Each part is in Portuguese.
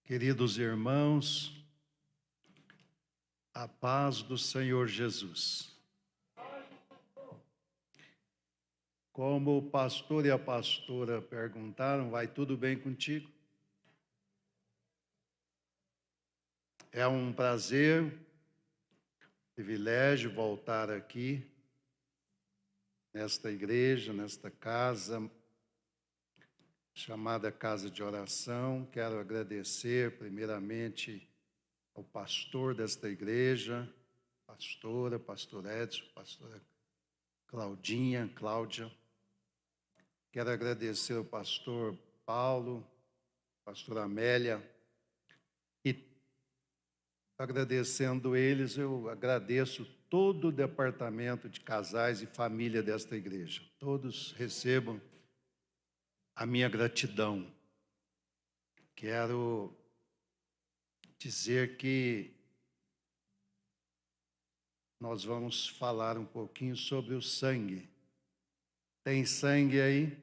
Queridos irmãos, a paz do Senhor Jesus. Como o pastor e a pastora perguntaram, vai tudo bem contigo? É um prazer, privilégio voltar aqui, nesta igreja, nesta casa, chamada Casa de Oração. Quero agradecer primeiramente ao pastor desta igreja, pastor Edson, pastora Cláudia. Quero agradecer ao pastor Paulo, pastora Amélia, e agradecendo eles, eu agradeço todo o departamento de casais e família desta igreja. Todos recebam a minha gratidão. Quero dizer que nós vamos falar um pouquinho sobre o sangue. Tem sangue aí?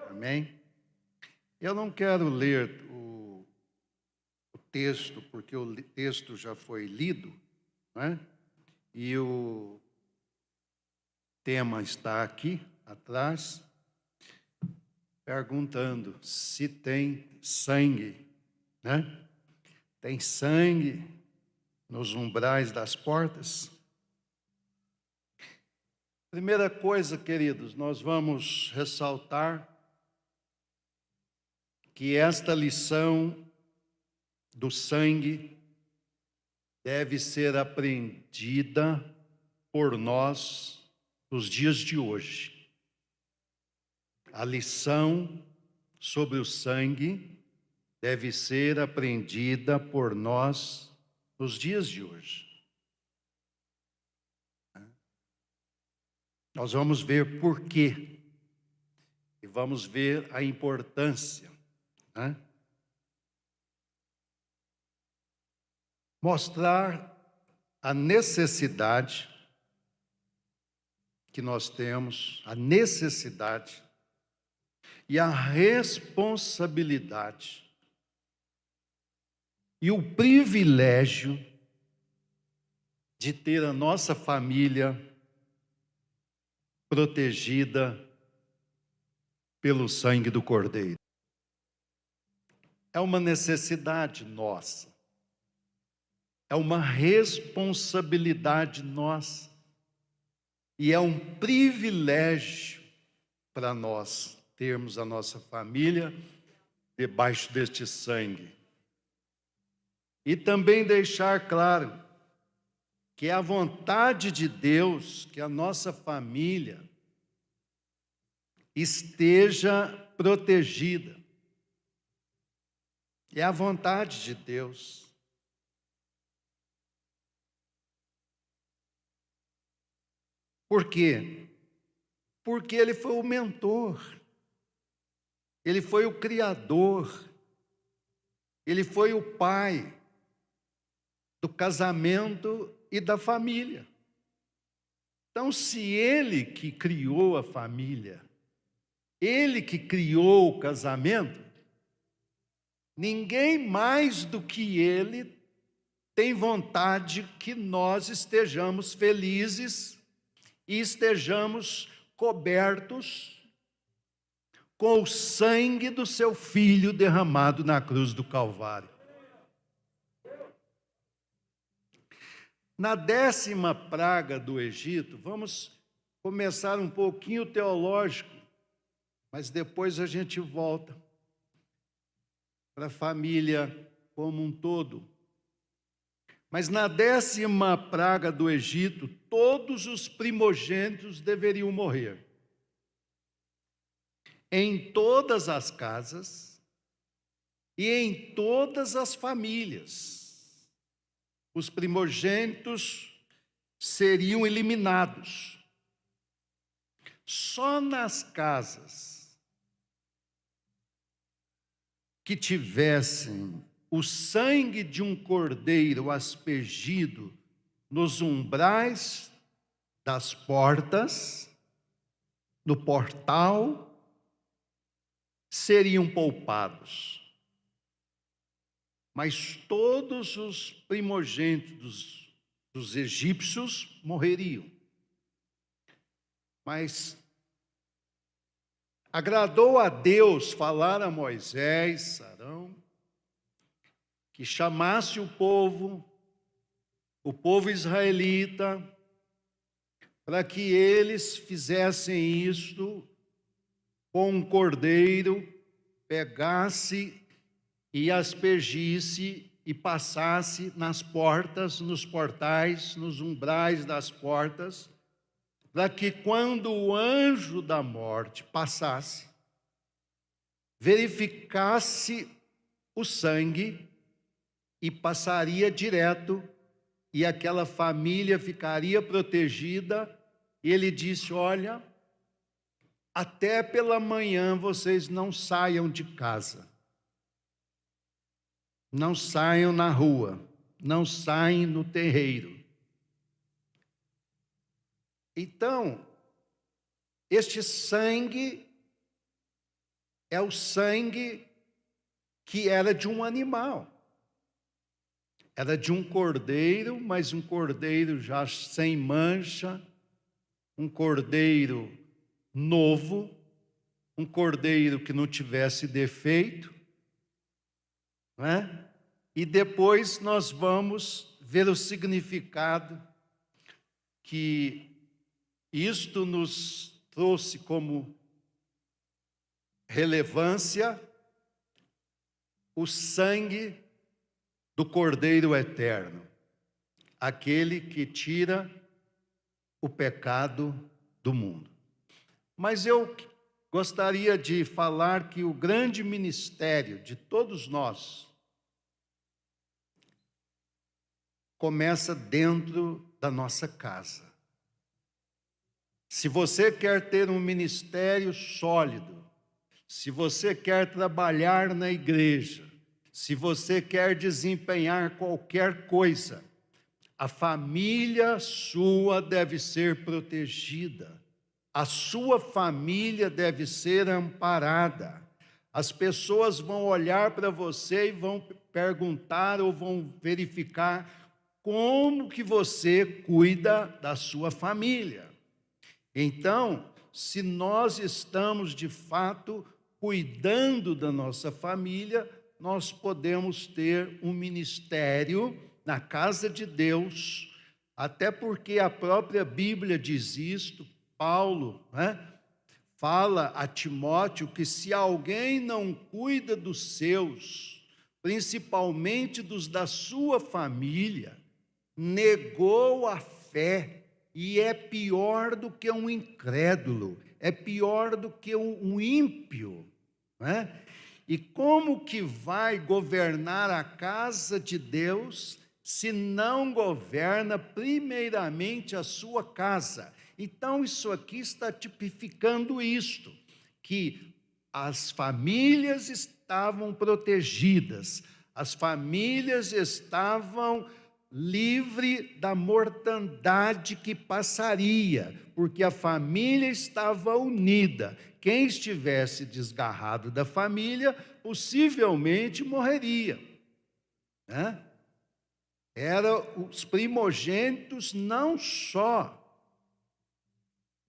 Amém? Eu não quero ler o texto, porque o texto já foi lido, né? E o tema está aqui atrás, perguntando se tem sangue, né? Tem sangue nos umbrais das portas? Primeira coisa, queridos, nós vamos ressaltar que esta lição do sangue deve ser aprendida por nós nos dias de hoje. A lição sobre o sangue deve ser aprendida por nós nos dias de hoje. Nós vamos ver por quê e vamos ver a importância, né? Mostrar a necessidade que nós temos, a necessidade e a responsabilidade e o privilégio de ter a nossa família protegida pelo sangue do Cordeiro. É uma necessidade nossa, é uma responsabilidade nossa e é um privilégio para nós termos a nossa família debaixo deste sangue. E também deixar claro que é a vontade de Deus que a nossa família esteja protegida. É a vontade de Deus. Por quê? Porque Ele foi o mentor, Ele foi o criador, Ele foi o pai do casamento e da família. Então, se Ele que criou a família, Ele que criou o casamento, ninguém mais do que Ele tem vontade que nós estejamos felizes e estejamos cobertos com o sangue do seu Filho derramado na cruz do Calvário. Na 10ª praga do Egito, vamos começar um pouquinho teológico, mas depois a gente volta para a família como um todo. Mas na 10ª praga do Egito, todos os primogênitos deveriam morrer. Em todas as casas e em todas as famílias. Os primogênitos seriam eliminados. Só nas casas que tivessem o sangue de um cordeiro aspergido nos umbrais das portas, no portal, seriam poupados. mas todos os primogênitos dos egípcios morreriam. Mas agradou a Deus falar a Moisés, Arão, que chamasse o povo israelita, para que eles fizessem isto com um cordeiro, pegasse e aspergisse e passasse nas portas, nos portais, nos umbrais das portas, para que quando o anjo da morte passasse, verificasse o sangue e passaria direto, e aquela família ficaria protegida. E ele disse: olha, até pela manhã vocês não saiam de casa, não saiam na rua, não saem no terreiro. Então, este sangue é o sangue que era de um animal. Era de um cordeiro, mas um cordeiro já sem mancha, um cordeiro novo, um cordeiro que não tivesse defeito, não é? E depois nós vamos ver o significado que isto nos trouxe como relevância, o sangue do Cordeiro Eterno, aquele que tira o pecado do mundo. Mas eu gostaria de falar que o grande ministério de todos nós começa dentro da nossa casa. Se você quer ter um ministério sólido, se você quer trabalhar na igreja, se você quer desempenhar qualquer coisa, a família sua deve ser protegida, a sua família deve ser amparada. As pessoas vão olhar para você e vão perguntar ou vão verificar como que você cuida da sua família. Então, se nós estamos de fato cuidando da nossa família, nós podemos ter um ministério na casa de Deus, até porque a própria Bíblia diz isto. Paulo, fala a Timóteo que se alguém não cuida dos seus, principalmente dos da sua família, negou a fé e é pior do que um incrédulo, é pior do que um ímpio, E como que vai governar a casa de Deus se não governa primeiramente a sua casa? Então isso aqui está tipificando isto, que as famílias estavam protegidas, as famílias estavam livres da mortandade que passaria, porque a família estava unida. Quem estivesse desgarrado da família, possivelmente morreria, Eram os primogênitos não só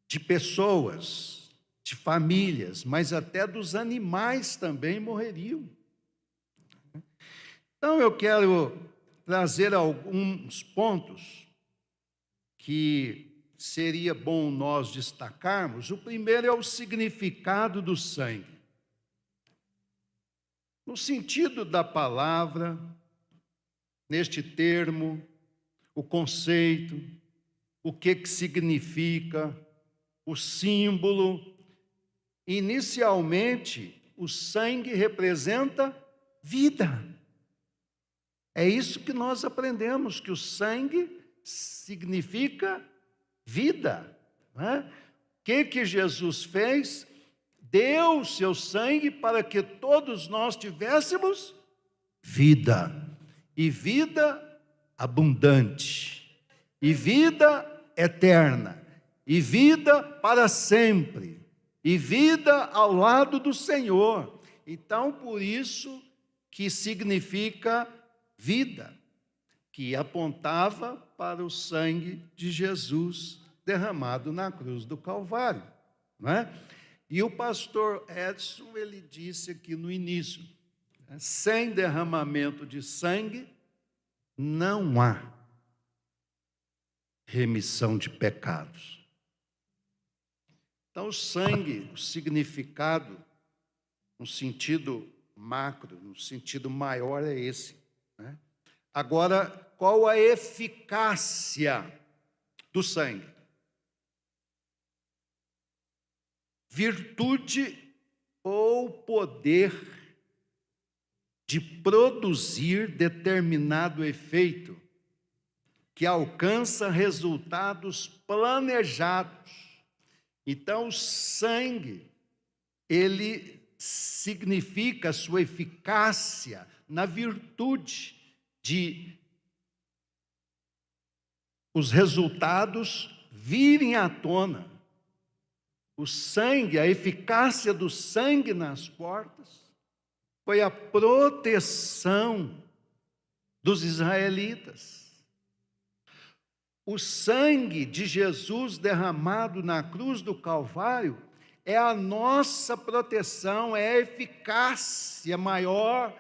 de pessoas, de famílias, mas até dos animais também morreriam. Então eu quero trazer alguns pontos que seria bom nós destacarmos. O primeiro é o significado do sangue. No sentido da palavra, neste termo, o conceito, o que significa, o símbolo. Inicialmente, o sangue representa vida. É isso que nós aprendemos, que o sangue significa vida. O que Jesus fez? Deu o seu sangue para que todos nós tivéssemos vida, e vida abundante, e vida eterna, e vida para sempre, e vida ao lado do Senhor. Então, por isso que significa vida, que apontava para o sangue de Jesus derramado na cruz do Calvário, não é? E o pastor Edson, ele disse aqui no início, né, sem derramamento de sangue, não há remissão de pecados. Então, o sangue, o significado, no sentido macro, no sentido maior é esse, né? Agora, qual a eficácia do sangue? Virtude ou poder de produzir determinado efeito que alcança resultados planejados. Então, o sangue, ele significa a sua eficácia na virtude de os resultados virem à tona. O sangue, a eficácia do sangue nas portas, foi a proteção dos israelitas. O sangue de Jesus derramado na cruz do Calvário é a nossa proteção, é a eficácia maior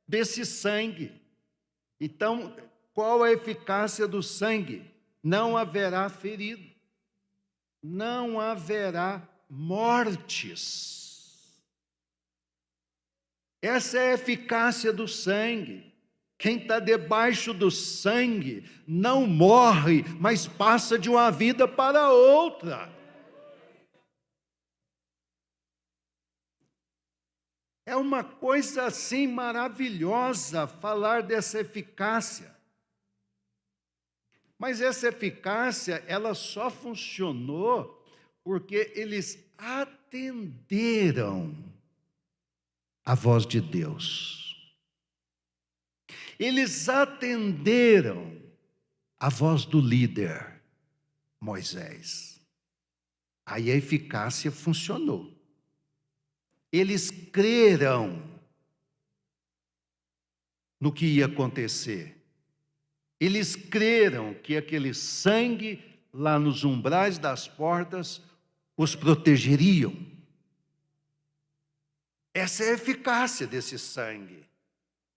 desse sangue. Então, qual a eficácia do sangue? Não haverá ferido, não haverá mortes. Essa é a eficácia do sangue. Quem está debaixo do sangue não morre, mas passa de uma vida para outra. É uma coisa assim maravilhosa falar dessa eficácia. Mas essa eficácia, ela só funcionou porque eles atenderam a voz de Deus. Eles atenderam a voz do líder, Moisés. Aí a eficácia funcionou. Eles creram no que ia acontecer. Eles creram que aquele sangue lá nos umbrais das portas os protegeriam. Essa é a eficácia desse sangue,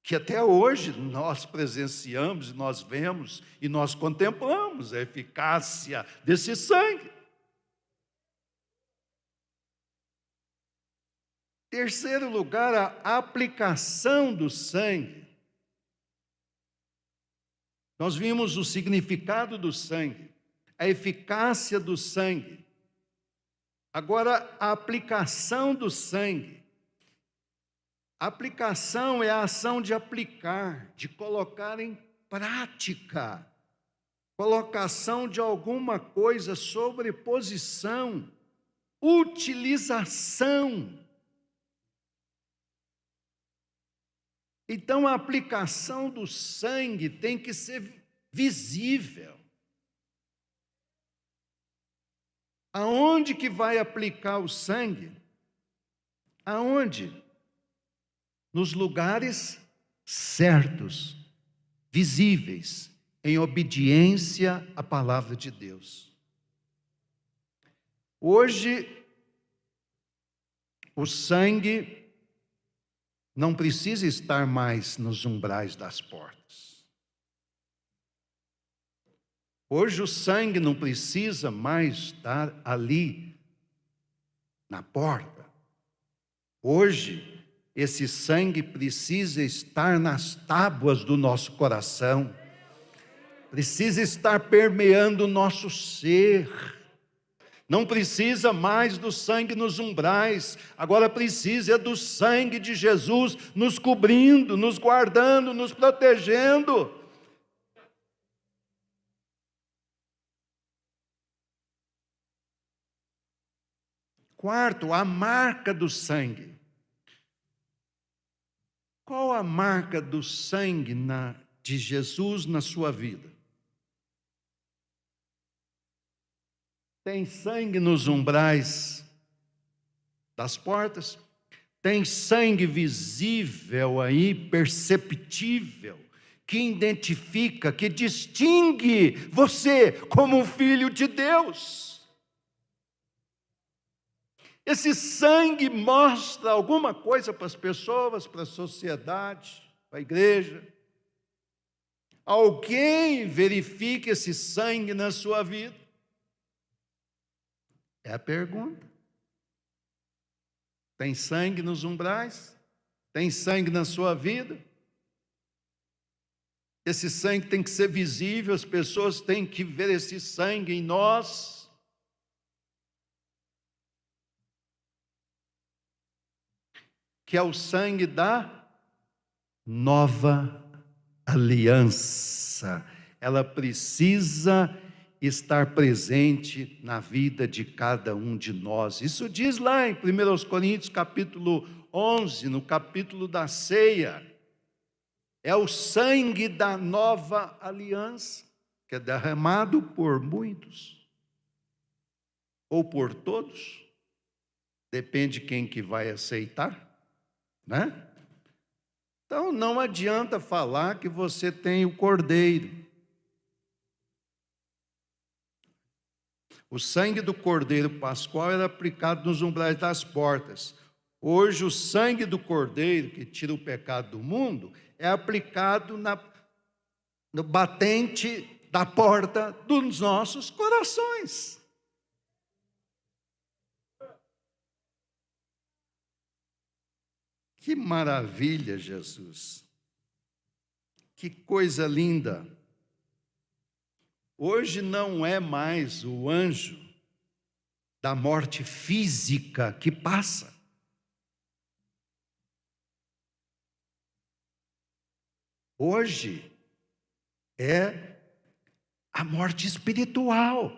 que até hoje nós presenciamos, nós vemos e nós contemplamos a eficácia desse sangue. Terceiro lugar, a aplicação do sangue. Nós vimos o significado do sangue, a eficácia do sangue. Agora, a aplicação do sangue. A aplicação é a ação de aplicar, de colocar em prática. Colocação de alguma coisa, sobreposição, utilização. Então, a aplicação do sangue tem que ser visível. Aonde que vai aplicar o sangue? Aonde? Nos lugares certos, visíveis, em obediência à palavra de Deus. Hoje, o sangue não precisa estar mais nos umbrais das portas. Hoje o sangue não precisa mais estar ali, na porta. Hoje, esse sangue precisa estar nas tábuas do nosso coração. Precisa estar permeando o nosso ser. Não precisa mais do sangue nos umbrais, agora precisa do sangue de Jesus nos cobrindo, nos guardando, nos protegendo. Quarto, a marca do sangue. Qual a marca do sangue de Jesus na sua vida? Tem sangue nos umbrais das portas? Tem sangue visível aí, perceptível, que identifica, que distingue você como um filho de Deus. Esse sangue mostra alguma coisa para as pessoas, para a sociedade, para a igreja. Alguém verifica esse sangue na sua vida? É a pergunta. Tem sangue nos umbrais? Tem sangue na sua vida? Esse sangue tem que ser visível, as pessoas têm que ver esse sangue em nós. Que é o sangue da nova aliança. Ela precisa estar presente na vida de cada um de nós. Isso diz lá em 1 Coríntios capítulo 11, no capítulo da ceia. É o sangue da nova aliança, que é derramado por muitos, ou por todos, depende quem que vai aceitar, né? Então não adianta falar que você tem o cordeiro. O sangue do cordeiro pascual era aplicado nos umbrais das portas. Hoje o sangue do cordeiro, que tira o pecado do mundo, é aplicado no batente da porta dos nossos corações. Que maravilha, Jesus! Que coisa linda! Hoje não é mais o anjo da morte física que passa. Hoje é a morte espiritual.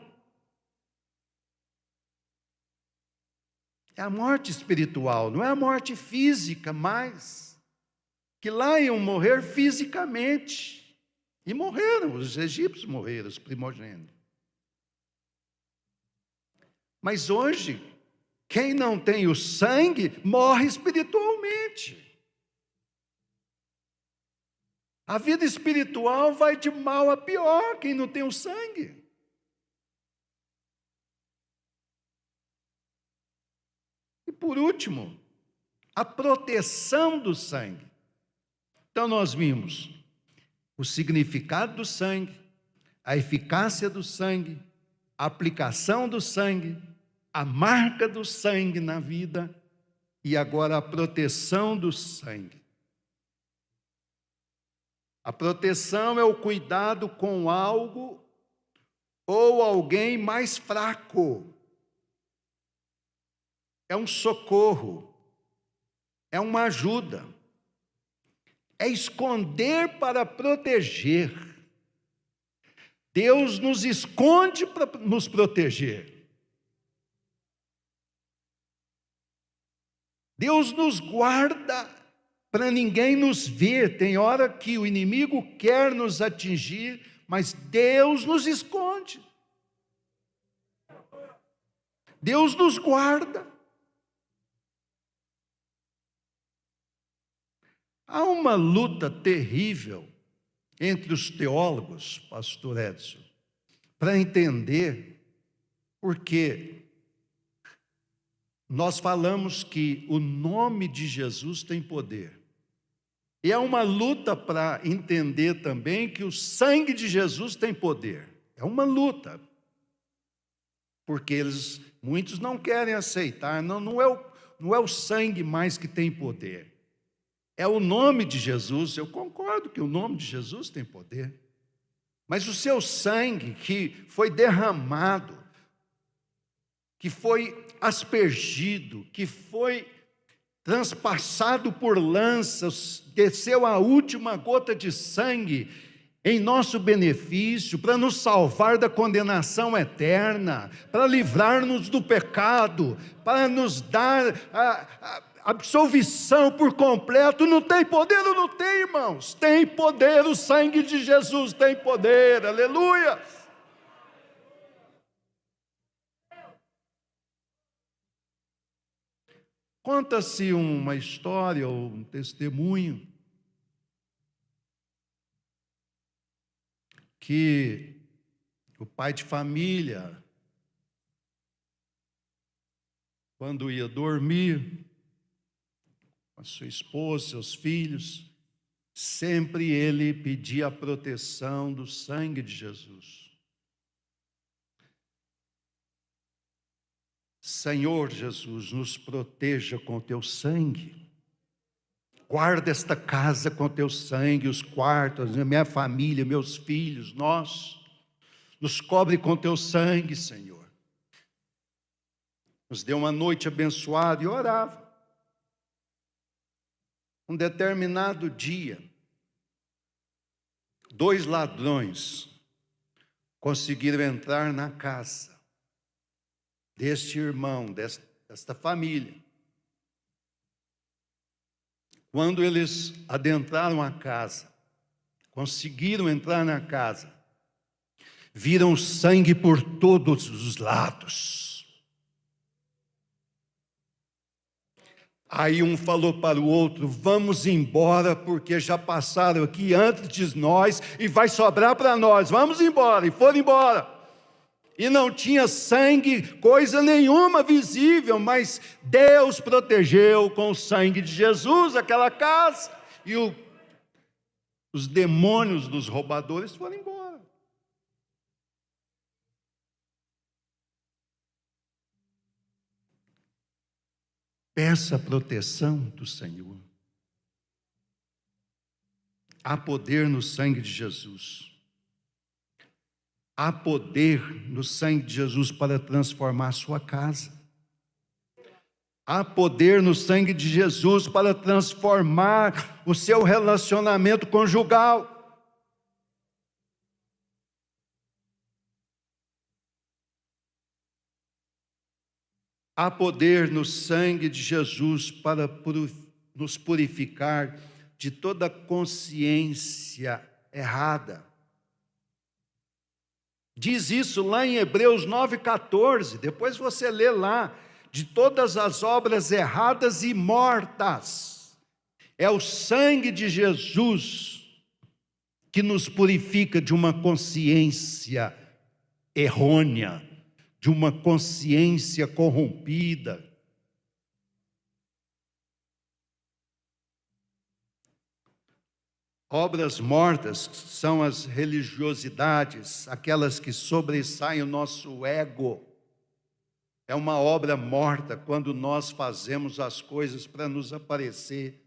É a morte espiritual, não é a morte física mais. Que lá iam morrer fisicamente. E morreram, os egípcios morreram, os primogênitos. Mas hoje, quem não tem o sangue, morre espiritualmente. A vida espiritual vai de mal a pior, quem não tem o sangue. E por último, a proteção do sangue. Então nós vimos o significado do sangue, a eficácia do sangue, a aplicação do sangue, a marca do sangue na vida e agora a proteção do sangue. A proteção é o cuidado com algo ou alguém mais fraco. É um socorro, é uma ajuda. É esconder para proteger. Deus nos esconde para nos proteger. Deus nos guarda para ninguém nos ver. Tem hora que o inimigo quer nos atingir, mas Deus nos esconde. Deus nos guarda. Há uma luta terrível entre os teólogos, pastor Edson, para entender porque nós falamos que o nome de Jesus tem poder. E é uma luta para entender também que o sangue de Jesus tem poder. É uma luta. Porque muitos não querem aceitar, não é o sangue mais que tem poder. É o nome de Jesus. Eu concordo que o nome de Jesus tem poder. Mas o seu sangue que foi derramado, que foi aspergido, que foi transpassado por lanças, desceu a última gota de sangue em nosso benefício, para nos salvar da condenação eterna, para livrar-nos do pecado, para nos dar a absolvição por completo. Não tem poder ou não tem, irmãos? Tem poder, o sangue de Jesus tem poder, aleluia! Conta-se uma história ou um testemunho que o pai de família, quando ia dormir com a sua esposa, seus filhos, sempre ele pedia a proteção do sangue de Jesus. Senhor Jesus, nos proteja com o teu sangue. Guarda esta casa com o teu sangue, os quartos, a minha família, meus filhos, nós. Nos cobre com o teu sangue, Senhor. Nos dê uma noite abençoada, e orava. Um determinado dia, 2 ladrões conseguiram entrar na casa deste irmão, desta família. Quando eles adentraram a casa, conseguiram entrar na casa, viram sangue por todos os lados. Aí um falou para o outro: vamos embora, porque já passaram aqui antes de nós e vai sobrar para nós, vamos embora. E foram embora. E não tinha sangue, coisa nenhuma visível, mas Deus protegeu com o sangue de Jesus aquela casa. E os demônios dos roubadores foram embora. Peça a proteção do Senhor. Há poder no sangue de Jesus. Há poder no sangue de Jesus para transformar a sua casa. Há poder no sangue de Jesus para transformar o seu relacionamento conjugal. Há poder no sangue de Jesus para nos purificar de toda consciência errada. Diz isso lá em Hebreus 9,14, depois você lê lá, de todas as obras erradas e mortas. É o sangue de Jesus que nos purifica de uma consciência errônea, de uma consciência corrompida. Obras mortas são as religiosidades, aquelas que sobressaem o nosso ego. É uma obra morta quando nós fazemos as coisas para nos aparecer,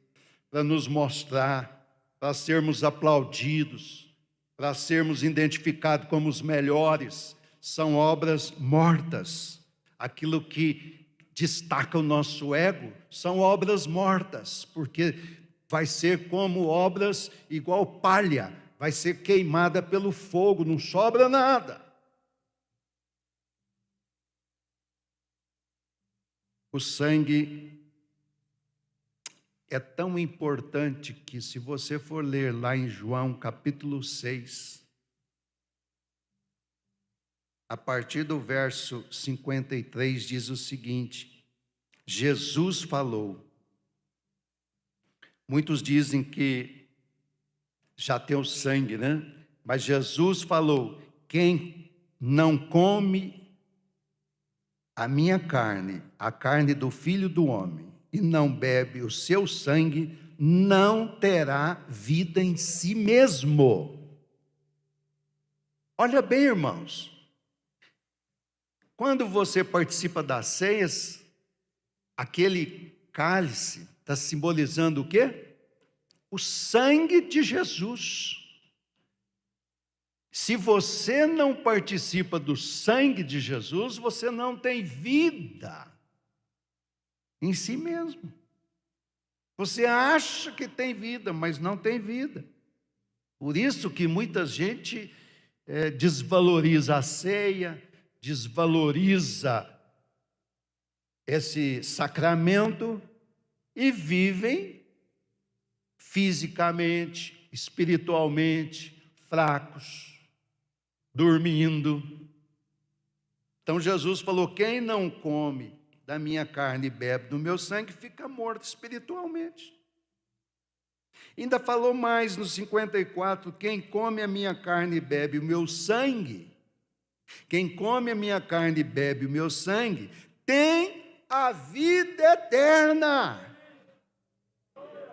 para nos mostrar, para sermos aplaudidos, para sermos identificados como os melhores. São obras mortas. Aquilo que destaca o nosso ego são obras mortas, porque vai ser como obras igual palha, vai ser queimada pelo fogo, não sobra nada. O sangue é tão importante que, se você for ler lá em João capítulo 6, a partir do verso 53, diz o seguinte: Jesus falou. Muitos dizem que já tem o sangue, né? Mas Jesus falou: quem não come a minha carne, a carne do Filho do Homem, e não bebe o seu sangue, não terá vida em si mesmo. Olha bem, irmãos, quando você participa das ceias, aquele cálice está simbolizando o quê? O sangue de Jesus. Se você não participa do sangue de Jesus, você não tem vida em si mesmo. Você acha que tem vida, mas não tem vida. Por isso que muita gente desvaloriza a ceia, desvaloriza esse sacramento e vivem fisicamente, espiritualmente fracos, dormindo. Então Jesus falou: quem não come da minha carne e bebe do meu sangue fica morto espiritualmente. Ainda falou mais no 54, quem come a minha carne e bebe o meu sangue, quem come a minha carne e bebe o meu sangue, tem a vida eterna.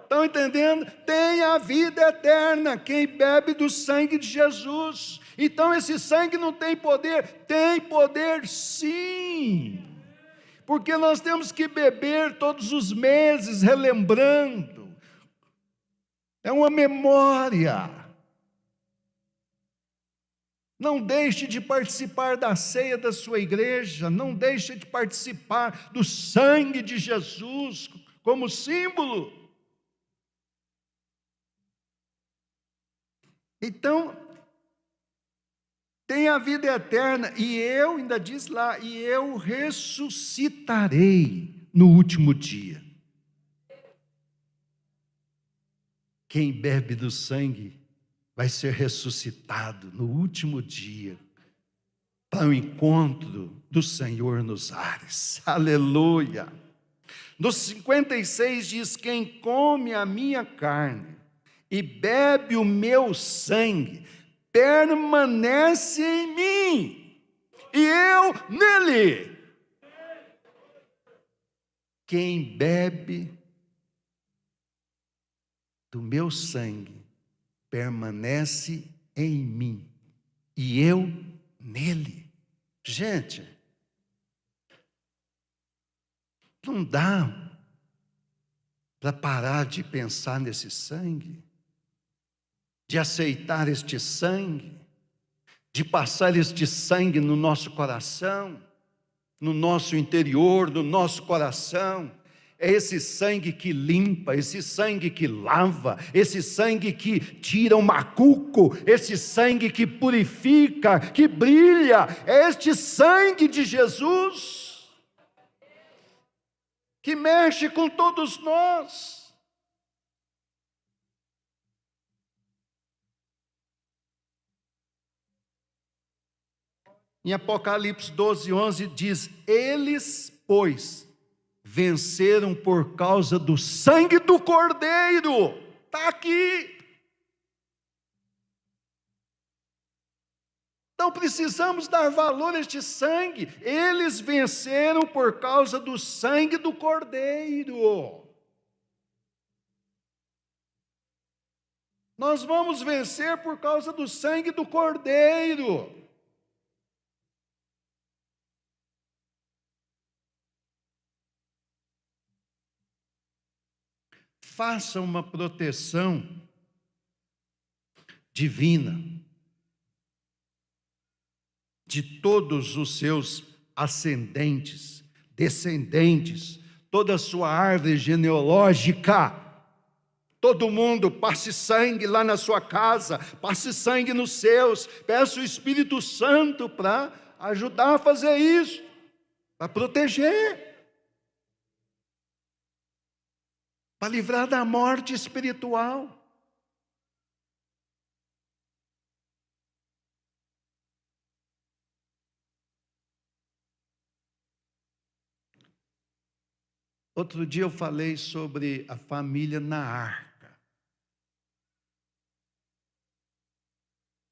Estão entendendo? Tem a vida eterna, quem bebe do sangue de Jesus. Então esse sangue não tem poder? Tem poder sim. Porque nós temos que beber todos os meses, relembrando. É uma memória. Não deixe de participar da ceia da sua igreja, não deixe de participar do sangue de Jesus como símbolo. Então, tem a vida eterna, e eu, ainda diz lá, e eu ressuscitarei no último dia. Quem bebe do sangue vai ser ressuscitado no último dia, para o encontro do Senhor nos ares. Aleluia! No 56 diz, quem come a minha carne e bebe o meu sangue, permanece em mim, e eu nele. Quem bebe do meu sangue, permanece em mim, e eu nele. Gente, não dá para parar de pensar nesse sangue, de aceitar este sangue, de passar este sangue no nosso coração, no nosso interior, no nosso coração. É esse sangue que limpa, esse sangue que lava, esse sangue que tira o macuco, esse sangue que purifica, que brilha. É este sangue de Jesus que mexe com todos nós. Em Apocalipse 12:11 diz, eles, pois, venceram por causa do sangue do Cordeiro. Está aqui. Então precisamos dar valor a este sangue. Eles venceram por causa do sangue do Cordeiro. Nós vamos vencer por causa do sangue do Cordeiro. Faça uma proteção divina de todos os seus ascendentes, descendentes, toda a sua árvore genealógica. Todo mundo, passe sangue lá na sua casa, passe sangue nos seus. Peça o Espírito Santo para ajudar a fazer isso, para proteger. Para livrar da morte espiritual. Outro dia eu falei sobre a família na arca.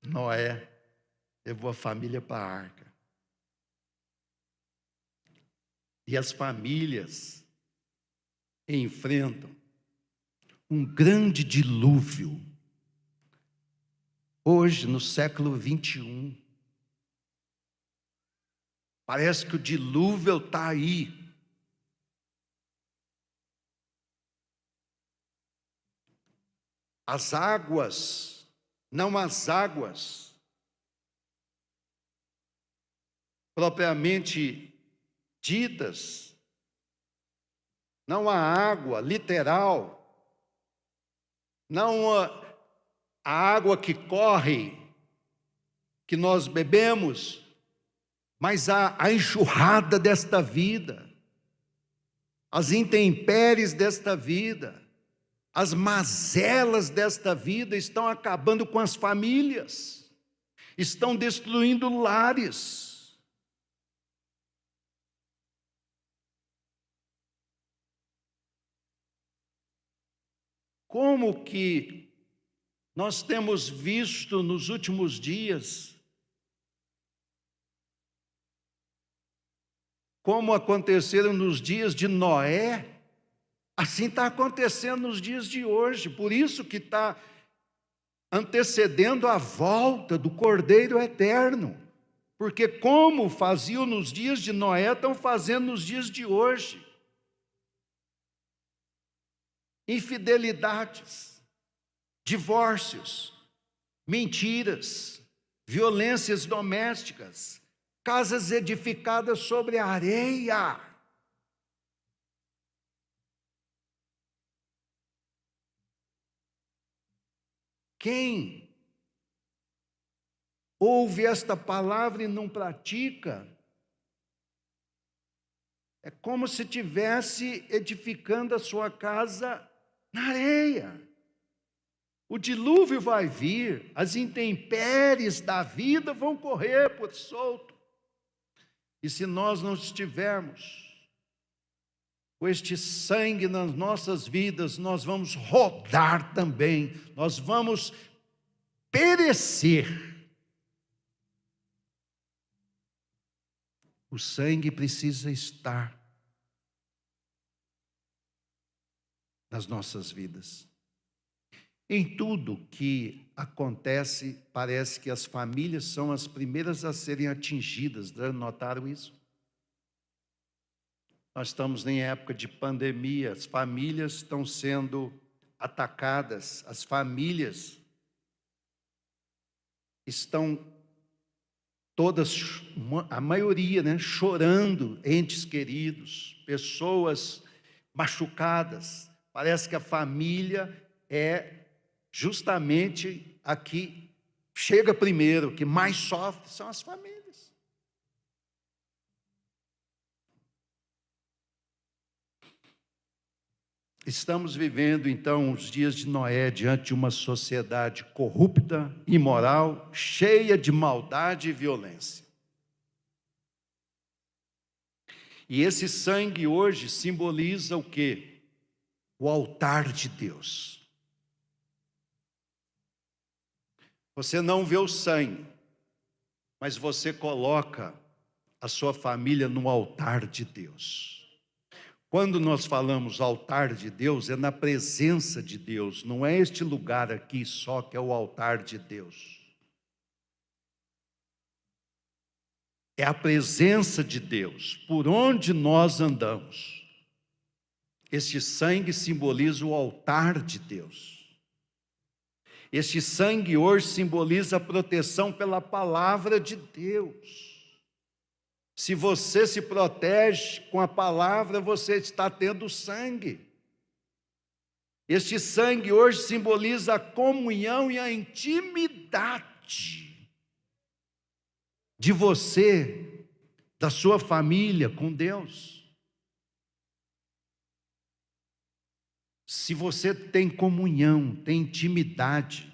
Noé levou a família para a arca. E as famílias enfrentam um grande dilúvio. Hoje, no século 21, parece que o dilúvio está aí. As águas, não as águas propriamente ditas, não a água literal, não a água que corre, que nós bebemos, mas a enxurrada desta vida, as intempéries desta vida, as mazelas desta vida estão acabando com as famílias, estão destruindo lares. como que nós temos visto nos últimos dias, como aconteceram nos dias de Noé, assim está acontecendo nos dias de hoje. Por isso que está antecedendo a volta do Cordeiro Eterno. Porque como faziam nos dias de Noé, estão fazendo nos dias de hoje. Infidelidades, divórcios, mentiras, violências domésticas, casas edificadas sobre a areia. Quem ouve esta palavra e não pratica, é como se estivesse edificando a sua casa na areia. O dilúvio vai vir, as intempéries da vida vão correr por solto. E se nós não estivermos com este sangue nas nossas vidas, nós vamos rodar também, nós vamos perecer. O sangue precisa estar nas nossas vidas. Em tudo que acontece, parece que as famílias são as primeiras a serem atingidas. Já notaram isso? Nós estamos em época de pandemia, as famílias estão sendo atacadas, as famílias estão todas, a maioria, né, chorando, entes queridos, pessoas machucadas. Parece que a família é justamente a que chega primeiro, que mais sofre são as famílias. Estamos vivendo, então, os dias de Noé diante de uma sociedade corrupta, imoral, cheia de maldade e violência. E esse sangue hoje simboliza o quê? O altar de Deus. Você não vê o sangue, mas você coloca a sua família no altar de Deus. Quando nós falamos altar de Deus, é na presença de Deus, não é este lugar aqui só que é o altar de Deus. É a presença de Deus, por onde nós andamos. Este sangue simboliza o altar de Deus. Este sangue hoje simboliza a proteção pela palavra de Deus. Se você se protege com a palavra, você está tendo sangue. Este sangue hoje simboliza a comunhão e a intimidade de você, da sua família com Deus. Se você tem comunhão, tem intimidade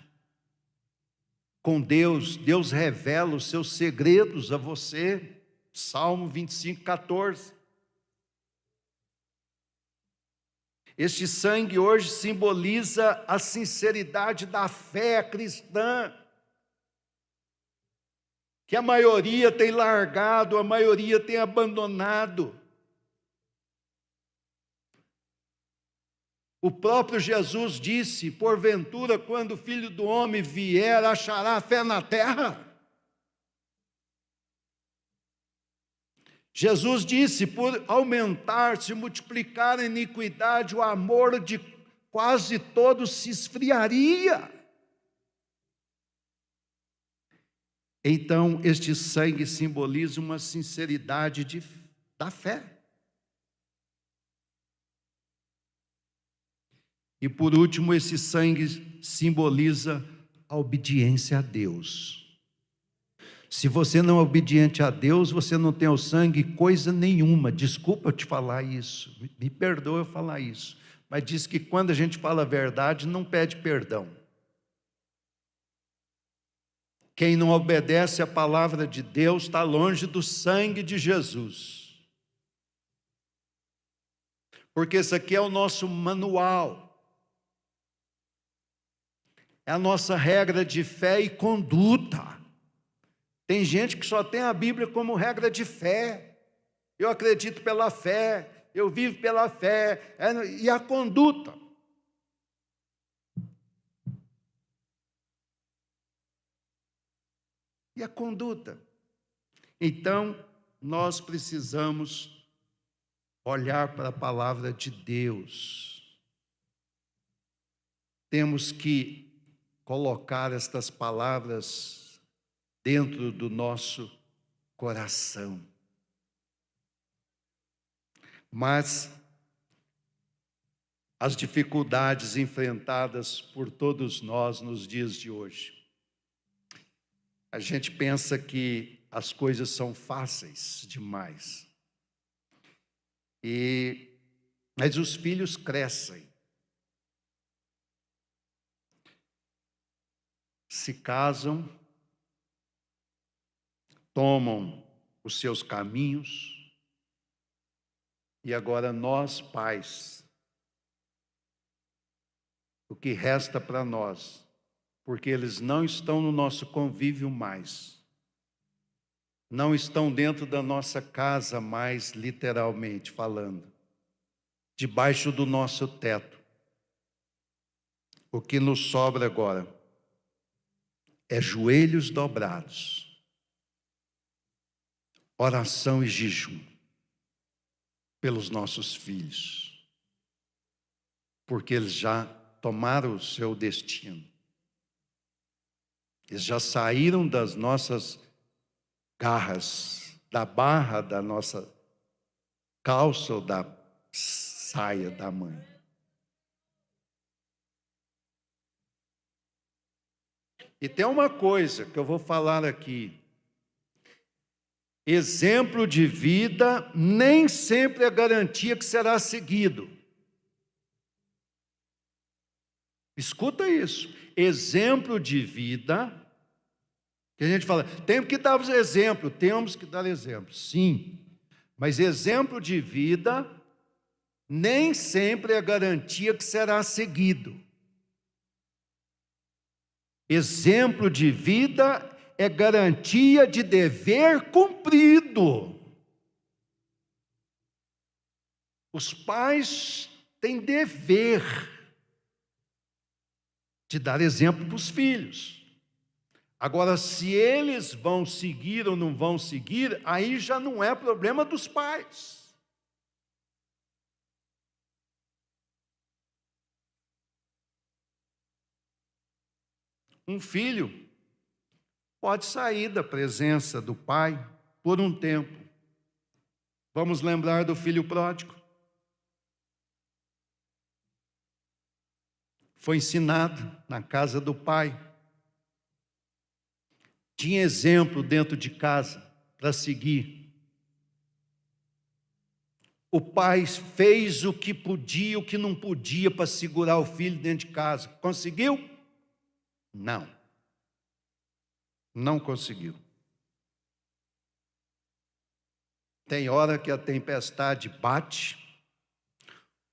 com Deus, Deus revela os seus segredos a você. Salmo 25, 14. Este sangue hoje simboliza a sinceridade da fé cristã, que a maioria tem largado, a maioria tem abandonado. O próprio Jesus disse: porventura, quando o Filho do Homem vier, achará fé na terra? Jesus disse: por aumentar, se multiplicar a iniquidade, o amor de quase todos se esfriaria. Então, este sangue simboliza uma sinceridade da fé. E por último, esse sangue simboliza a obediência a Deus. Se você não é obediente a Deus, você não tem o sangue coisa nenhuma. Desculpa eu te falar isso, me perdoa eu falar isso, mas diz que quando a gente fala a verdade, não pede perdão. Quem não obedece à palavra de Deus está longe do sangue de Jesus. Porque esse aqui é o nosso manual. É a nossa regra de fé e conduta. Tem gente que só tem a Bíblia como regra de fé. Eu acredito pela fé, eu vivo pela fé. E a conduta? E a conduta? Então, nós precisamos olhar para a palavra de Deus. Temos que colocar estas palavras dentro do nosso coração. Mas as dificuldades enfrentadas por todos nós nos dias de hoje, a gente pensa que as coisas são fáceis demais. Mas os filhos crescem, se casam, tomam os seus caminhos, e agora nós, pais, o que resta para nós, porque eles não estão no nosso convívio mais, não estão dentro da nossa casa mais, literalmente falando, debaixo do nosso teto. O que nos sobra agora é joelhos dobrados, oração e jejum pelos nossos filhos, porque eles já tomaram o seu destino. Eles já saíram das nossas garras, da barra da nossa calça ou da saia da mãe. E tem uma coisa que eu vou falar aqui. Exemplo de vida nem sempre é garantia que será seguido. Escuta isso. Exemplo de vida, que a gente fala, temos que dar exemplo, temos que dar exemplo, sim. Mas exemplo de vida nem sempre é garantia que será seguido. Exemplo de vida é garantia de dever cumprido. Os pais têm dever de dar exemplo para os filhos. Agora, se eles vão seguir ou não vão seguir, aí já não é problema dos pais. Um filho pode sair da presença do pai por um tempo. Vamos lembrar do filho pródigo. Foi ensinado na casa do pai. Tinha exemplo dentro de casa para seguir. O pai fez o que podia, o que não podia para segurar o filho dentro de casa. Conseguiu? Não. Não conseguiu. Tem hora que a tempestade bate,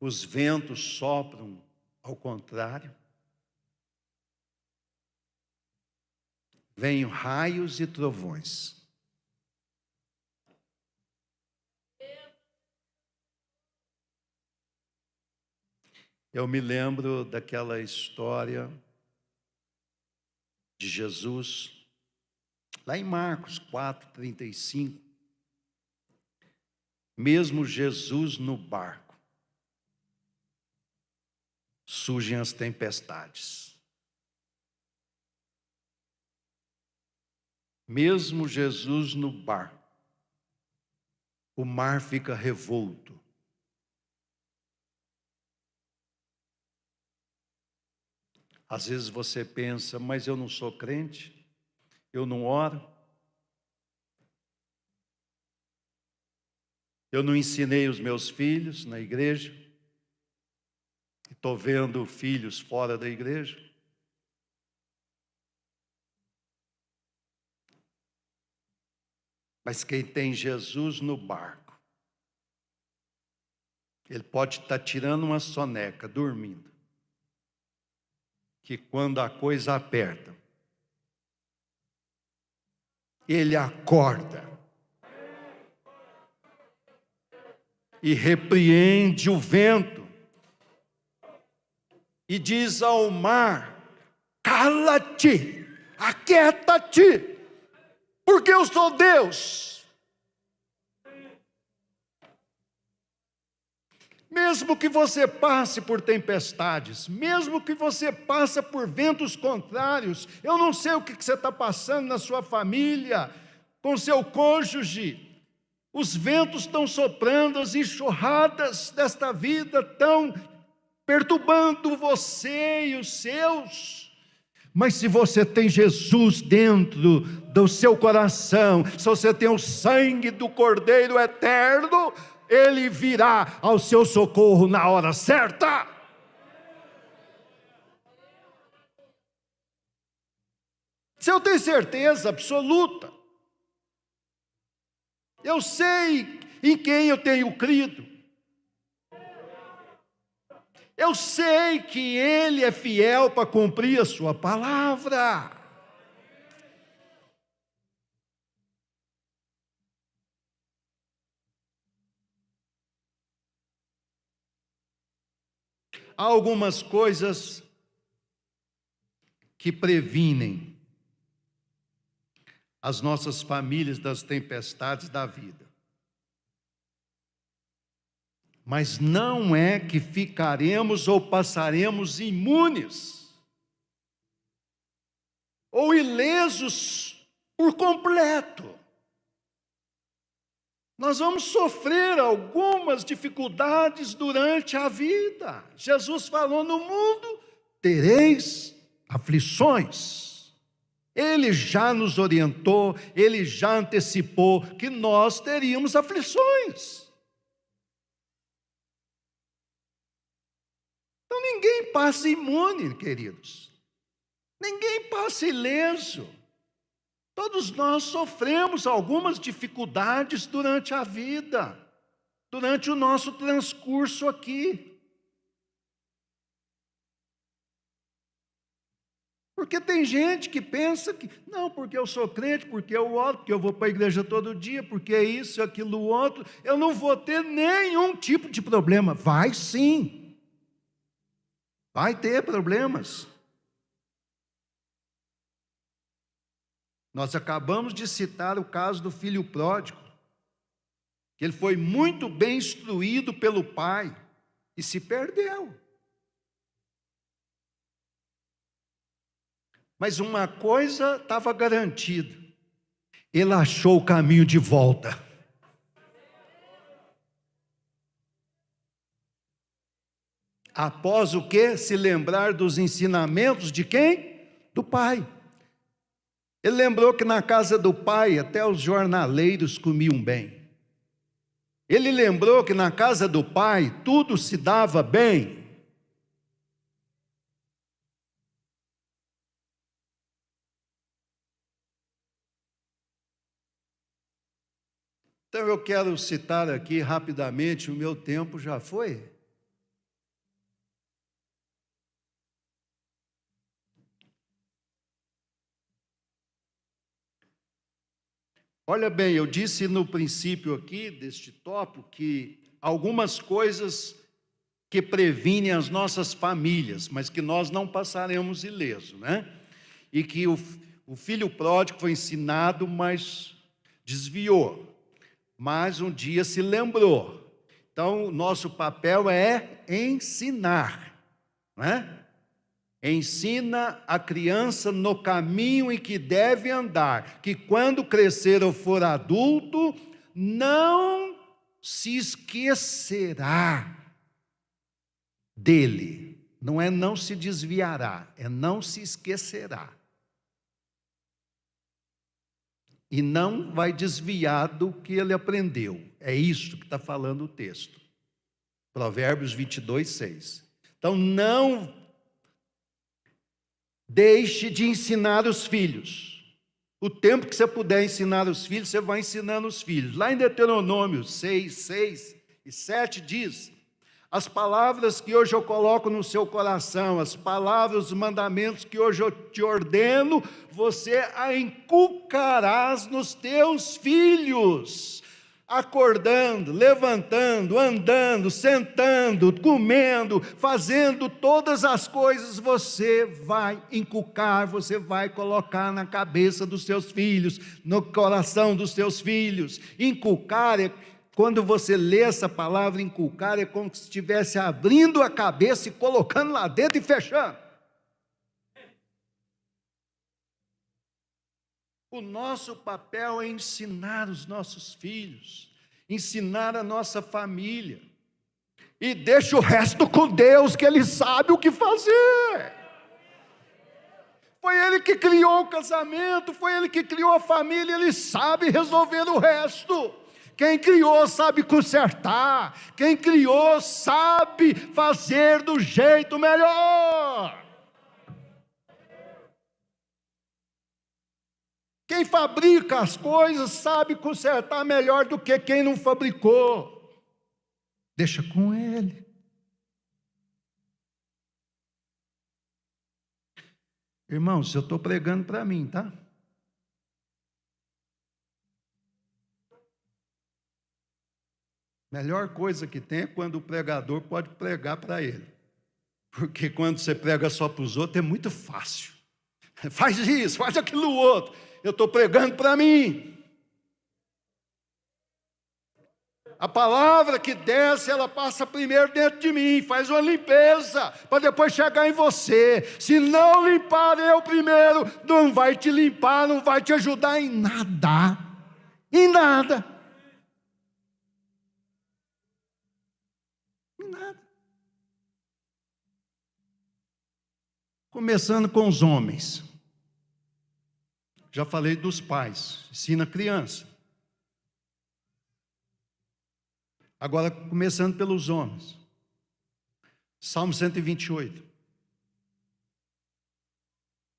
os ventos sopram ao contrário, vêm raios e trovões. Eu me lembro daquela história de Jesus, lá em Marcos 4:35. Mesmo Jesus no barco, surgem as tempestades. Mesmo Jesus no barco, o mar fica revolto. Às vezes você pensa, mas eu não sou crente, eu não oro, eu não ensinei os meus filhos na igreja, estou vendo filhos fora da igreja. Mas quem tem Jesus no barco, ele pode estar tirando uma soneca, dormindo. que quando a coisa aperta, ele acorda e repreende o vento e diz ao mar: cala-te, aquieta-te, porque eu sou Deus. Mesmo que você passe por tempestades, mesmo que você passe por ventos contrários, eu não sei o que você está passando na sua família, com seu cônjuge, os ventos estão soprando, as enxurradas desta vida estão perturbando você e os seus. Mas se você tem Jesus dentro do seu coração, se você tem o sangue do Cordeiro eterno, Ele virá ao seu socorro na hora certa. Se eu tenho certeza absoluta, eu sei em quem eu tenho crido, eu sei que Ele é fiel para cumprir a sua palavra. Há algumas coisas que previnem as nossas famílias das tempestades da vida. Mas não é que ficaremos ou passaremos imunes ou ilesos por completo. Nós vamos sofrer algumas dificuldades durante a vida. Jesus falou: no mundo tereis aflições. Ele já nos orientou, Ele já antecipou que nós teríamos aflições. Então ninguém passa imune, queridos. Ninguém passa ileso. Todos nós sofremos algumas dificuldades durante a vida, durante o nosso transcurso aqui. Porque tem gente que pensa que, não, porque eu sou crente, porque eu oro, porque eu vou para a igreja todo dia, porque é isso, aquilo, outro, eu não vou ter nenhum tipo de problema. Vai sim, vai ter problemas. Nós acabamos de citar o caso do filho pródigo, que ele foi muito bem instruído pelo pai e se perdeu. Mas uma coisa estava garantida: ele achou o caminho de volta. Após o quê? Se lembrar dos ensinamentos de quem? Do pai. Ele lembrou que na casa do pai até os jornaleiros comiam bem. Ele lembrou que na casa do pai tudo se dava bem. Então eu quero citar aqui rapidamente, o meu tempo já foi. Olha bem, eu disse no princípio aqui deste tópico que algumas coisas que previnem as nossas famílias, mas que nós não passaremos ileso, né? E que o filho pródigo foi ensinado, mas desviou. Mas um dia se lembrou. Então, o nosso papel é ensinar, né? Ensina a criança no caminho em que deve andar, que quando crescer ou for adulto, não se esquecerá dele. Não é não se desviará, é não se esquecerá. E não vai desviar do que ele aprendeu. É isso que está falando o texto. Provérbios 22, 6. Então, não deixe de ensinar os filhos. O tempo que você puder ensinar os filhos, você vai ensinando os filhos. Lá em Deuteronômio 6, 6 e 7 diz: As palavras que hoje eu coloco no seu coração, as palavras, os mandamentos que hoje eu te ordeno, você a inculcarás nos teus filhos. Acordando, levantando, andando, sentando, comendo, fazendo todas as coisas, você vai inculcar, você vai colocar na cabeça dos seus filhos, no coração dos seus filhos. Inculcar quando você lê essa palavra inculcar, é como se estivesse abrindo a cabeça e colocando lá dentro e fechando. O nosso papel é ensinar os nossos filhos, ensinar a nossa família, e deixa o resto com Deus, que Ele sabe o que fazer. Foi Ele que criou o casamento, foi Ele que criou a família, Ele sabe resolver o resto. Quem criou sabe consertar, quem criou sabe fazer do jeito melhor. Quem fabrica as coisas sabe consertar melhor do que quem não fabricou. Deixa com Ele. Irmãos, eu estou pregando para mim, tá? Melhor coisa que tem é quando o pregador pode pregar para ele. Porque quando você prega só para os outros é muito fácil. Faz isso, faz aquilo outro. Eu estou pregando para mim. A palavra que desce, ela passa primeiro dentro de mim, faz uma limpeza, para depois chegar em você. Se não limpar eu primeiro, não vai te limpar, não vai te ajudar em nada. Em nada. Nada. Começando com os homens. Já falei dos pais, ensina a criança. Agora, começando pelos homens. Salmo 128.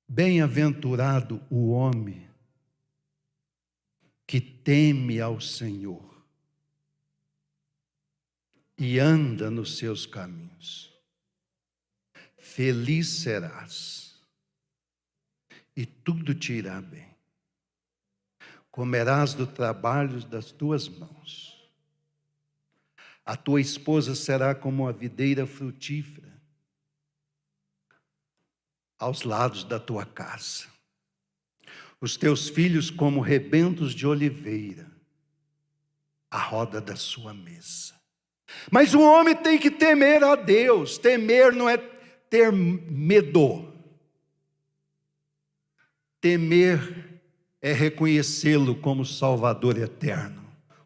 Bem-aventurado o homem que teme ao Senhor e anda nos seus caminhos. Feliz serás, e tudo te irá bem. Comerás do trabalho das tuas mãos. A tua esposa será como uma videira frutífera aos lados da tua casa. Os teus filhos como rebentos de oliveira à roda da sua mesa. Mas o homem tem que temer a Deus. Temer não é ter medo. Temer é reconhecê-lo como Salvador eterno,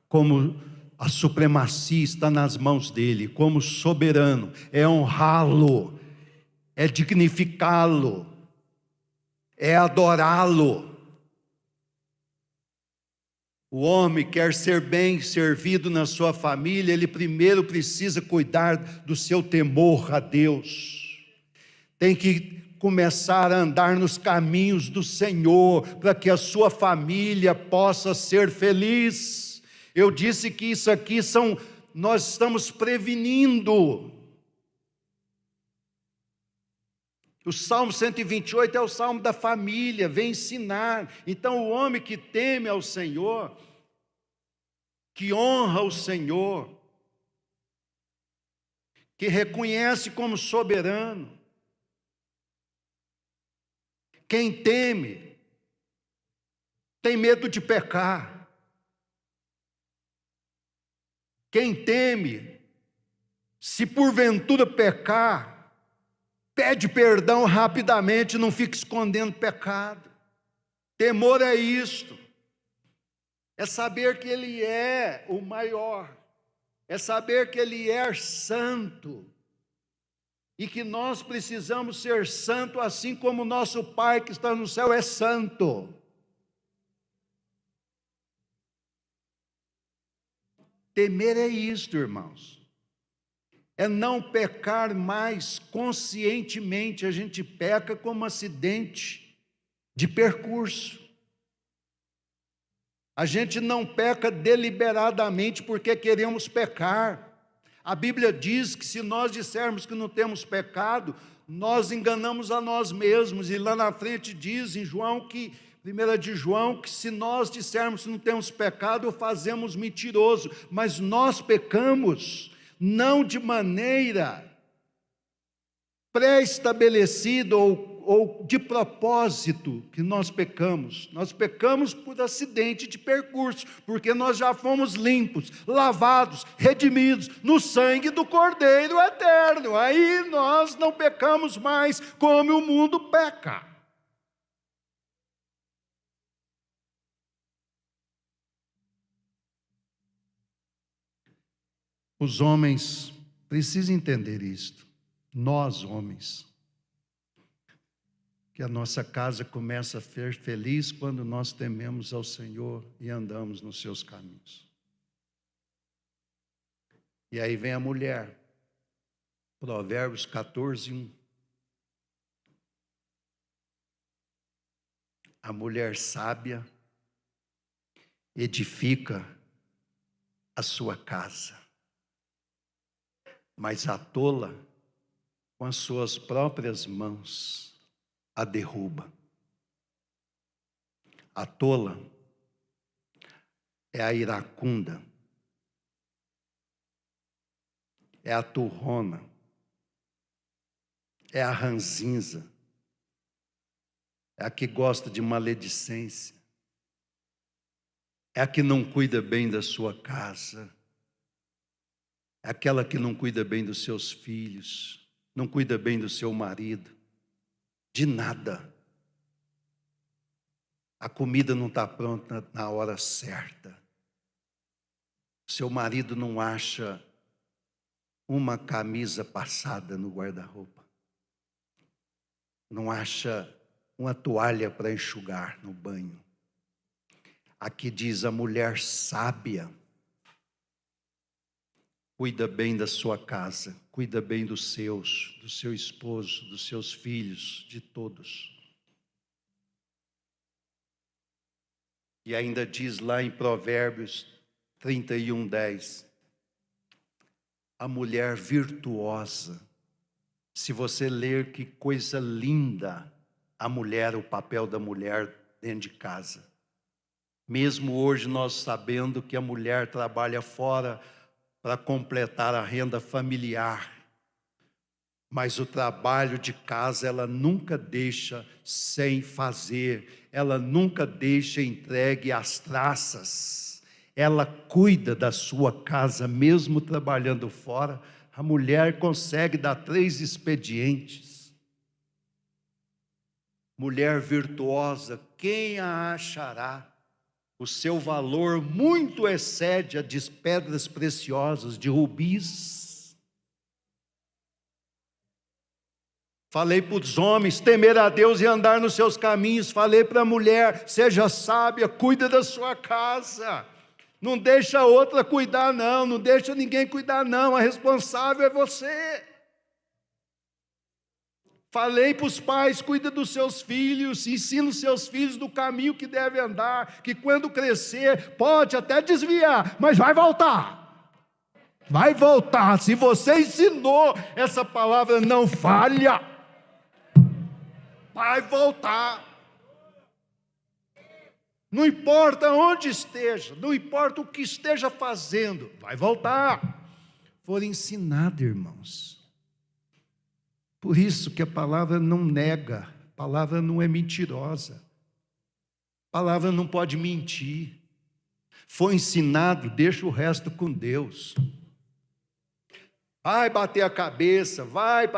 como a supremacia está nas mãos dele, como soberano, é honrá-lo, é dignificá-lo, é adorá-lo. O homem quer ser bem servido na sua família, ele primeiro precisa cuidar do seu temor a Deus. Tem que começar a andar nos caminhos do Senhor, para que a sua família possa ser feliz. Eu disse que isso aqui nós estamos prevenindo. O Salmo 128 é o Salmo da família, vem ensinar. Então o homem que teme ao Senhor, que honra o Senhor, que reconhece como soberano, quem teme, tem medo de pecar. Quem teme, se porventura pecar, pede perdão rapidamente, não fica escondendo pecado. Temor é isto, é saber que Ele é o maior, é saber que Ele é santo, e que nós precisamos ser santo, assim como o nosso Pai que está no céu é santo. Temer é isto, irmãos. É não pecar mais conscientemente. A gente peca como acidente de percurso. A gente não peca deliberadamente porque queremos pecar. A Bíblia diz que se nós dissermos que não temos pecado, nós enganamos a nós mesmos. E lá na frente diz em João que, 1 de João, que se nós dissermos que não temos pecado, o fazemos mentiroso. Mas nós pecamos não de maneira pré-estabelecida ou de propósito que nós pecamos por acidente de percurso, porque nós já fomos limpos, lavados, redimidos no sangue do Cordeiro eterno. Aí nós não pecamos mais como o mundo peca. Os homens precisam entender isto, nós homens, que a nossa casa começa a ser feliz quando nós tememos ao Senhor e andamos nos seus caminhos. E aí vem a mulher, Provérbios 14, 1. A mulher sábia edifica a sua casa, mas a tola, com as suas próprias mãos, a derruba. A tola é a iracunda, é a turrona, é a ranzinza, é a que gosta de maledicência, é a que não cuida bem da sua casa, é aquela que não cuida bem dos seus filhos, não cuida bem do seu marido, de nada. A comida não está pronta na hora certa. Seu marido não acha uma camisa passada no guarda-roupa. Não acha uma toalha para enxugar no banho. Aqui diz a mulher sábia. Cuida bem da sua casa, cuida bem dos seus, do seu esposo, dos seus filhos, de todos. E ainda diz lá em Provérbios 31, 10, a mulher virtuosa. Se você ler, que coisa linda a mulher, o papel da mulher dentro de casa. Mesmo hoje nós sabendo que a mulher trabalha fora para completar a renda familiar, mas o trabalho de casa ela nunca deixa sem fazer, ela nunca deixa entregue às traças, ela cuida da sua casa, mesmo trabalhando fora. A mulher consegue dar 3 expedientes. Mulher virtuosa, quem a achará? O seu valor muito excede a de pedras preciosas, de rubis. Falei para os homens, temer a Deus e andar nos seus caminhos. Falei para a mulher, seja sábia, cuida da sua casa. Não deixa outra cuidar não, não deixa ninguém cuidar não, a responsável é você. Falei para os pais, cuida dos seus filhos, ensina os seus filhos do caminho que deve andar, que quando crescer, pode até desviar, mas vai voltar. Vai voltar. Se você ensinou, essa palavra não falha. Vai voltar. Não importa onde esteja, não importa o que esteja fazendo, vai voltar. For ensinado, irmãos. Por isso que a palavra não nega, a palavra não é mentirosa, a palavra não pode mentir. Foi ensinado, deixa o resto com Deus. Vai bater a cabeça, vai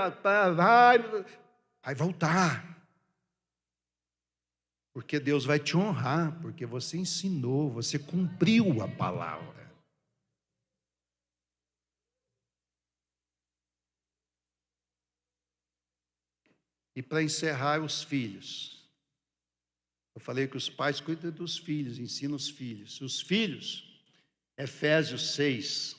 voltar. Porque Deus vai te honrar, porque você ensinou, você cumpriu a palavra. E para encerrar, os filhos. Eu falei que os pais cuidam dos filhos, ensinam os filhos. Os filhos, Efésios 6.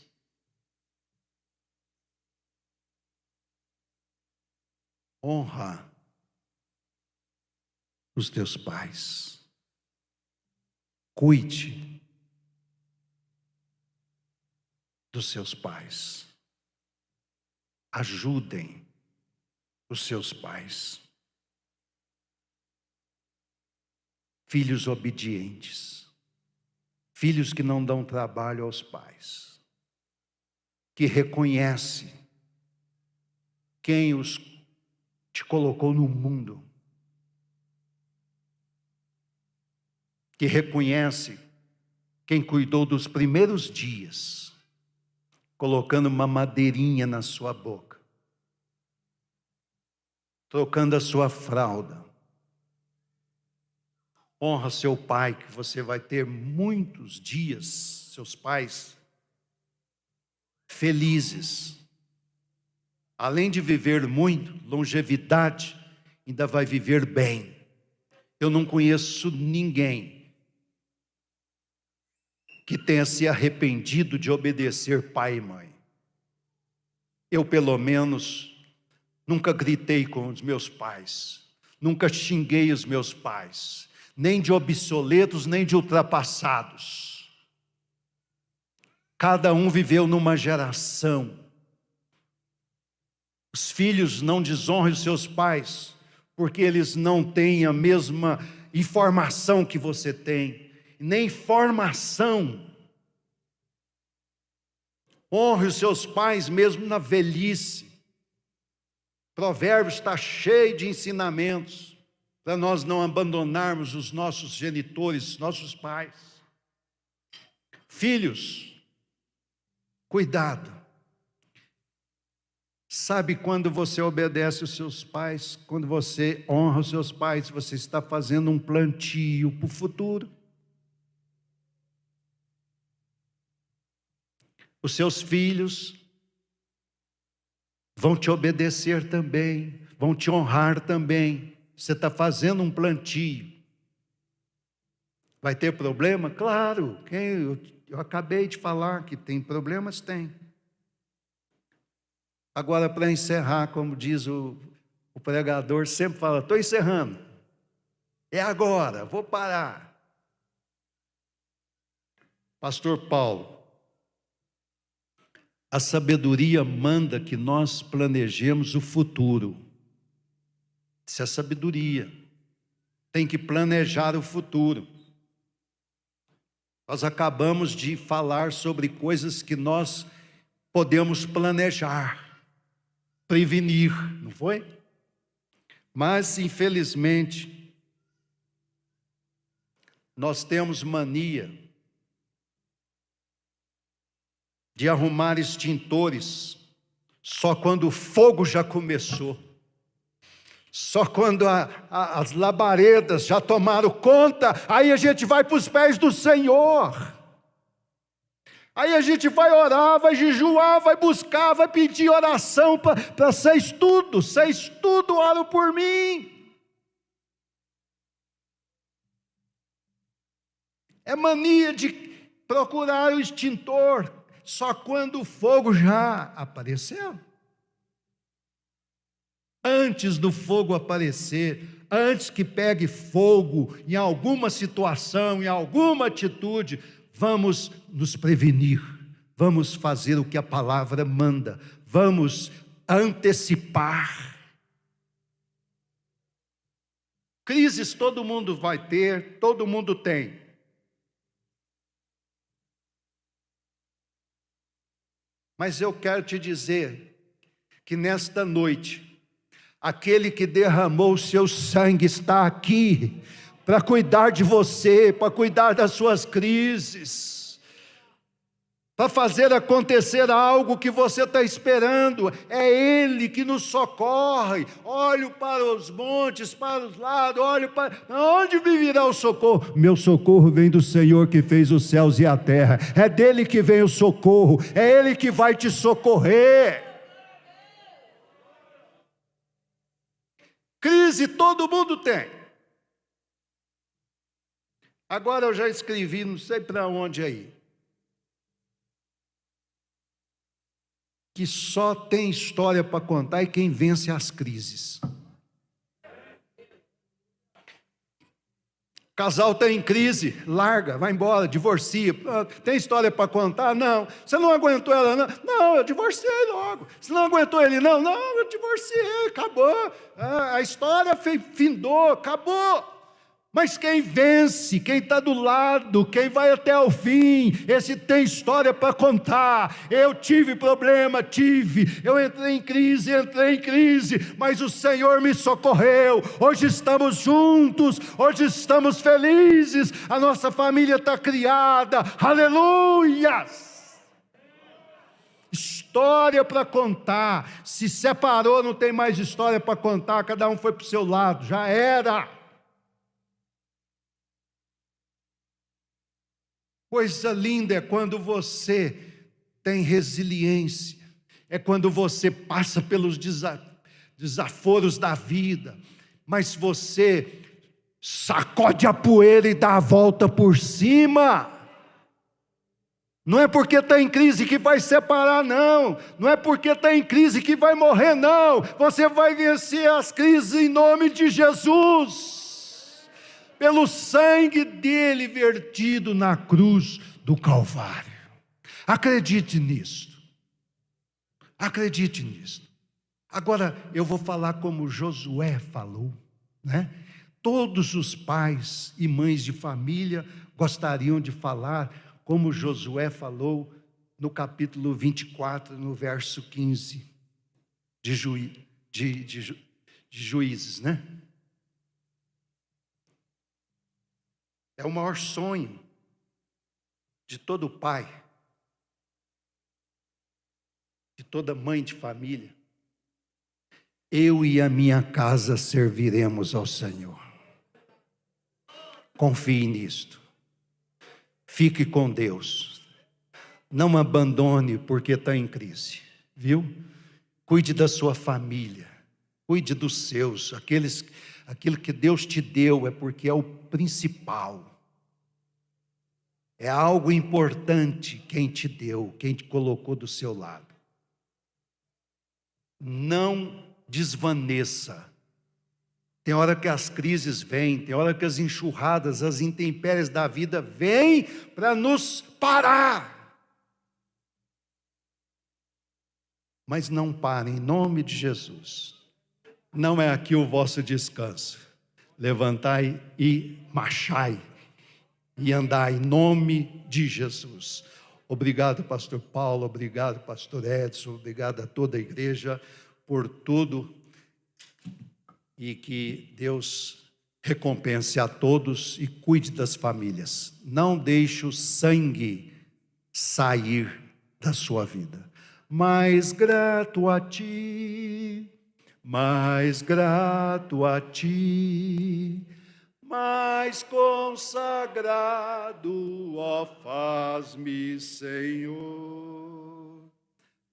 Honra os teus pais. Cuide dos seus pais. Ajudem os seus pais. Filhos obedientes. Filhos que não dão trabalho aos pais. Que reconhecem quem te colocou no mundo. Que reconhece quem cuidou dos primeiros dias, colocando uma madeirinha na sua boca, trocando a sua fralda. Honra seu pai, que você vai ter muitos dias, seus pais, felizes. Além de viver muito, longevidade, ainda vai viver bem. Eu não conheço ninguém que tenha se arrependido de obedecer pai e mãe. Eu, pelo menos, nunca gritei com os meus pais, nunca xinguei os meus pais, nem de obsoletos, nem de ultrapassados. Cada um viveu numa geração. Os filhos não desonram os seus pais, porque eles não têm a mesma informação que você tem, nem formação. Honre os seus pais mesmo na velhice. Provérbios está cheio de ensinamentos para nós não abandonarmos os nossos genitores, nossos pais. Filhos, cuidado. Sabe quando você obedece os seus pais, quando você honra os seus pais, você está fazendo um plantio para o futuro. Os seus filhos vão te obedecer também, vão te honrar também. Você está fazendo um plantio. Vai ter problema? Claro, eu acabei de falar que tem problemas, tem. Agora, para encerrar, como diz o pregador, sempre fala, estou encerrando. É agora, vou parar. Pastor Paulo, a sabedoria manda que nós planejemos o futuro. Isso é sabedoria. Tem que planejar o futuro. Nós acabamos de falar sobre coisas que nós podemos planejar, prevenir, não foi? Mas, infelizmente, nós temos mania de arrumar extintores só quando o fogo já começou, só quando as labaredas já tomaram conta, aí a gente vai para os pés do Senhor, aí a gente vai orar, vai jejuar, vai buscar, vai pedir oração para vocês tudo, oram por mim. É mania de procurar o extintor só quando o fogo já apareceu. Antes do fogo aparecer, antes que pegue fogo em alguma situação, em alguma atitude, vamos nos prevenir, vamos fazer o que a palavra manda, vamos antecipar. Crises todo mundo vai ter, todo mundo tem. Mas eu quero te dizer que nesta noite, aquele que derramou o seu sangue está aqui para cuidar de você, para cuidar das suas crises, para fazer acontecer algo que você está esperando. É Ele que nos socorre. Olho para os montes, para os lados, olho para... Onde me virá o socorro? Meu socorro vem do Senhor que fez os céus e a terra. É dele que vem o socorro, é Ele que vai te socorrer. Crise todo mundo tem. Agora eu já escrevi, não sei para onde aí, que só tem história para contar e quem vence as crises. Casal está em crise, larga, vai embora, divorcia. Tem história para contar? Não. Você não aguentou ela? Não, não, eu divorciei logo. Você não aguentou ele? Não, não, eu divorciei, acabou. A história findou, acabou. Mas quem vence, quem está do lado, quem vai até o fim, esse tem história para contar. Eu tive problema, eu entrei em crise, mas o Senhor me socorreu. Hoje estamos juntos, hoje estamos felizes, a nossa família está criada, aleluias! História para contar. Se separou, não tem mais história para contar, cada um foi para o seu lado, já era. Coisa linda é quando você tem resiliência, é quando você passa pelos desaforos da vida, mas você sacode a poeira e dá a volta por cima. Não é porque está em crise que vai separar, não. Não é porque está em crise que vai morrer, não. Você vai vencer as crises em nome de Jesus. Pelo sangue dele vertido na cruz do Calvário. Acredite nisto. Acredite nisto. Agora eu vou falar como Josué falou, né? Todos os pais e mães de família gostariam de falar como Josué falou no capítulo 24, no verso 15 de Juízes, né? É o maior sonho de todo pai, de toda mãe de família. Eu e a minha casa serviremos ao Senhor. Confie nisto. Fique com Deus. Não abandone porque está em crise, viu? Cuide da sua família. Cuide dos seus. Aquilo que Deus te deu é porque é o principal. É algo importante quem te deu, quem te colocou do seu lado. Não desvaneça. Tem hora que as crises vêm, tem hora que as enxurradas, as intempéries da vida vêm para nos parar. Mas não parem, em nome de Jesus. Não é aqui o vosso descanso. Levantai e marchai. E andar em nome de Jesus. Obrigado, pastor Paulo, obrigado, pastor Edson, obrigado a toda a igreja por tudo, e que Deus recompense a todos e cuide das famílias. Não deixe o sangue sair da sua vida. Mais grato a ti, mais grato a ti, mais consagrado, ó, faz-me, Senhor,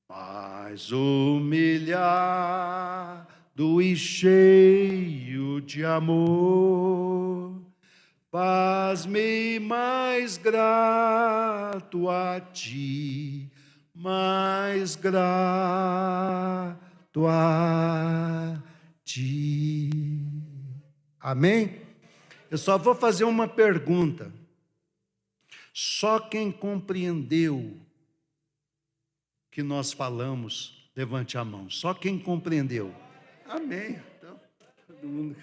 mais humilhado e cheio de amor, faz-me mais grato a ti, mais grato a ti. Amém? Eu só vou fazer uma pergunta. Só quem compreendeu que nós falamos, levante a mão. Só quem compreendeu. Amém. Então, todo mundo...